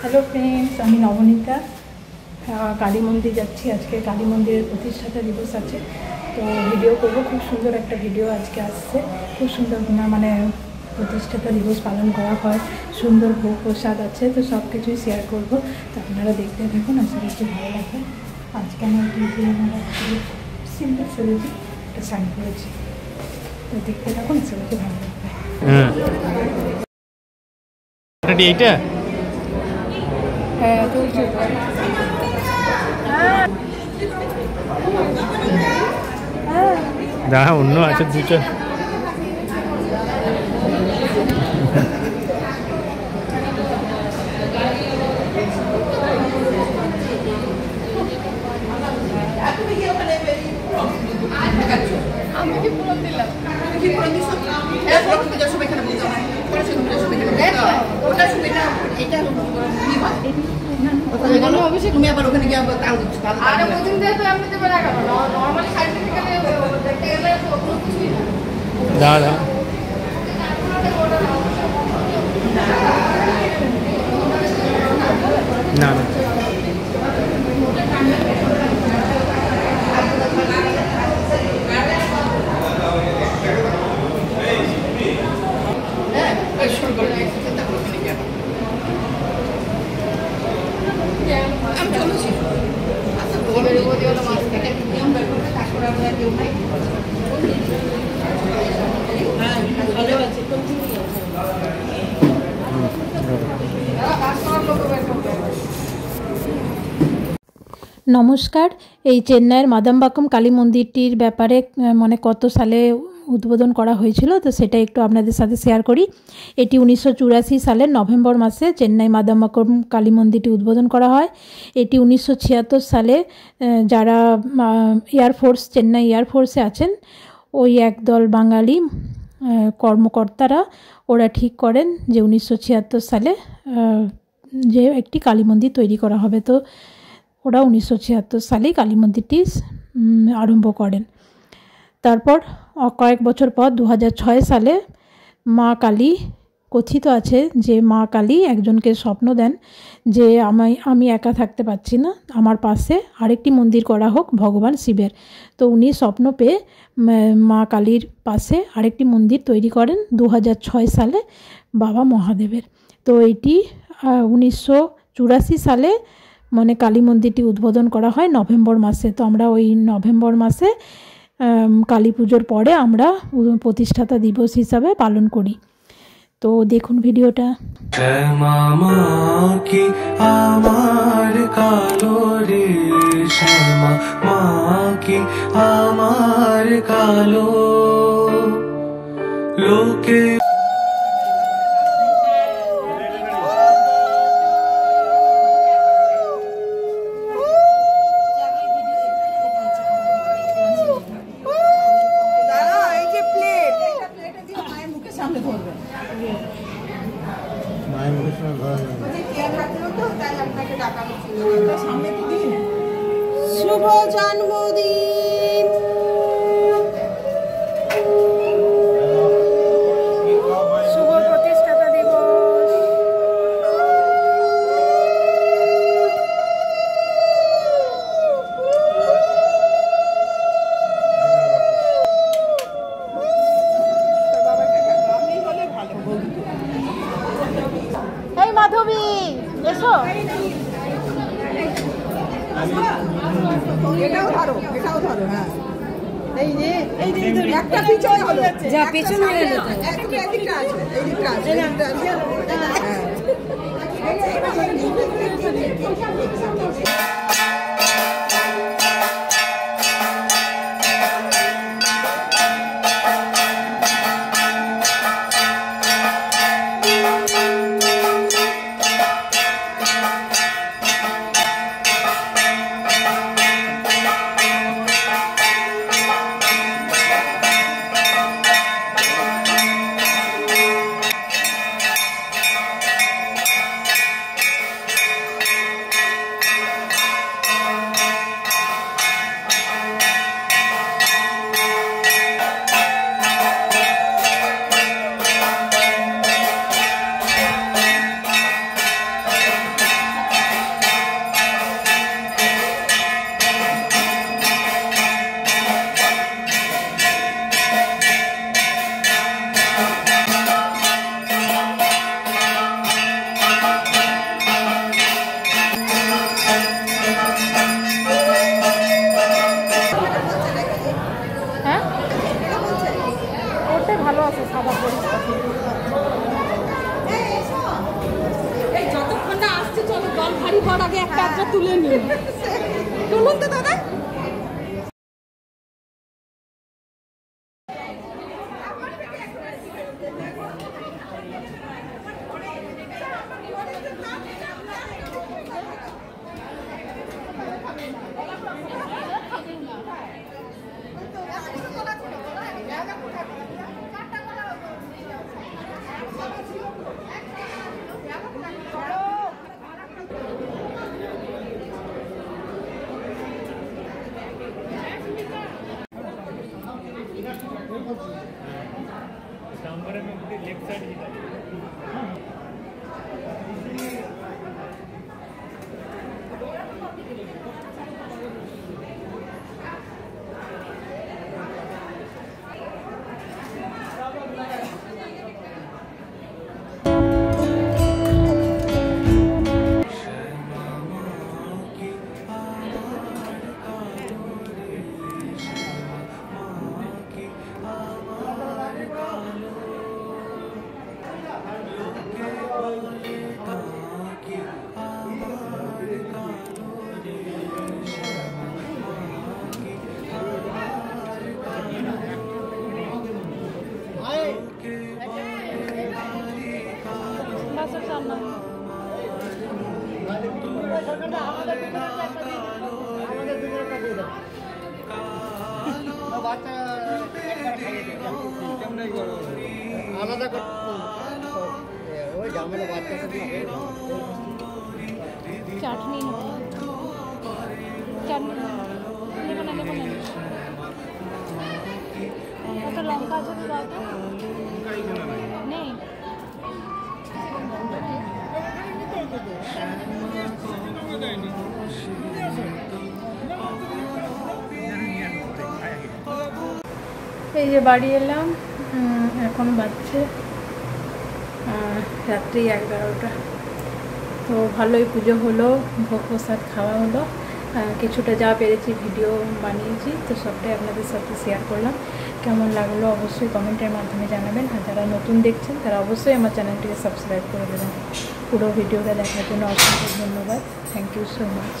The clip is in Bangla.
हेलो फ्रेंड्स, আমি নবনীতা কালী মন্দির যাচ্ছি। আজকে কালী মন্দিরের প্রতিষ্ঠাতা দিবস আছে, তো ভিডিও করব। খুব সুন্দর একটা ভিডিও আজকে আসছে। খুব সুন্দর মানে প্রতিষ্ঠাতা দিবস পালন করা হয়, সুন্দর ভোগ প্রসাদ আছে, তো সব কিছুই শেয়ার করব। তো আপনারা দেখতে থাকুন, আশা করছি ভালো লাগবে। আজকে আমার আমরা সিম্পল সেরেছি, একটা শাড়ি পরেছি, তো দেখতে থাকুন, আশা করছি ভালো লাগবে। এইটা হ্যাঁ, তো দাঁড়া, অন্য আছে দুটো। তুমি আবার ওখানে গিয়ে দাঁড়া না না নমস্কার। এই চেন্নাইয়ের মাদামবাক্কম কালী মন্দিরটির ব্যাপারে মানে কত সালে উদ্বোধন করা হয়েছিল, তো সেটা একটু আপনাদের সাথে শেয়ার করি। এটি 1984 সালের নভেম্বর মাসে চেন্নাই মাদামবাক্কম কালী মন্দিরটি উদ্বোধন করা হয়। এটি 1976 সালে যারা এয়ারফোর্স চেন্নাই এয়ারফোর্সে আছেন, ওই একদল বাঙালি কর্মকর্তারা ওরা ঠিক করেন যে 1976 সালে যে একটি কালী মন্দির তৈরি করা হবে। তো ওরা 1976 সালেই কালী মন্দিরটি আরম্ভ করেন। তারপর কয়েক বছর পর 2006 সালে মা কালী, কথিত আছে যে মা কালী একজনকে স্বপ্ন দেন যে আমি একা থাকতে পারছি না, আমার পাশে আরেকটি মন্দির করা হোক ভগবান শিবের। তো উনি স্বপ্ন পেয়ে মা কালীর পাশে আরেকটি মন্দির তৈরি করেন 2006 সালে বাবা মহাদেবের। তো এটি 1984 সালে মানে কালী মন্দিরটি উদ্বোধন করা হয় নভেম্বর মাসে। তো আমরা ওই নভেম্বর মাসে কালী পুজোর পরে আমরা প্রতিষ্ঠাতা দিবস হিসাবে পালন করি। তো দেখুন ভিডিওটা। শ্যামা কি আমার কালো রে, শ্যামা মা কি আমার কালো, লোকে শুভ জন্মদিন। শুভ প্রতিষ্ঠাতা দিবস। এই মাধবী এসো, এটাও ধরো, এটাও ধরো। হ্যাঁ, এই যে একটা পিছনে হলো, যা পেছনে হয়ে গেল, এদিকটা আছে, এদিকটা আছে, এদিকটা আছে। হাড়ি হওয়ার আগে একটা তুলে নিন, তুলুন তো দাদা। लेफ्ट साइड আলাদা ওই ঝামেলা বাচ্চা চাটনি চাটনি নেব না একটা লঙ্কা আছে তো দাও নেই। এই যে বাড়ি এলাম, এখন বাজছে রাত্রি 11টা। তো ভালোই পুজো হলো, ভোগ প্রসাদ খাওয়া হলো, কিছুটা যা পেরেছি ভিডিও বানিয়েছি, তো সবটাই আপনাদের সাথে শেয়ার করলাম। কেমন লাগলো অবশ্যই কমেন্টের মাধ্যমে জানাবেন, আর যারা নতুন দেখছেন তারা অবশ্যই আমার চ্যানেলটিকে সাবস্ক্রাইব করে দেবেন। পুরো ভিডিওটা দেখার জন্য অসংখ্য ধন্যবাদ। Thank you so much.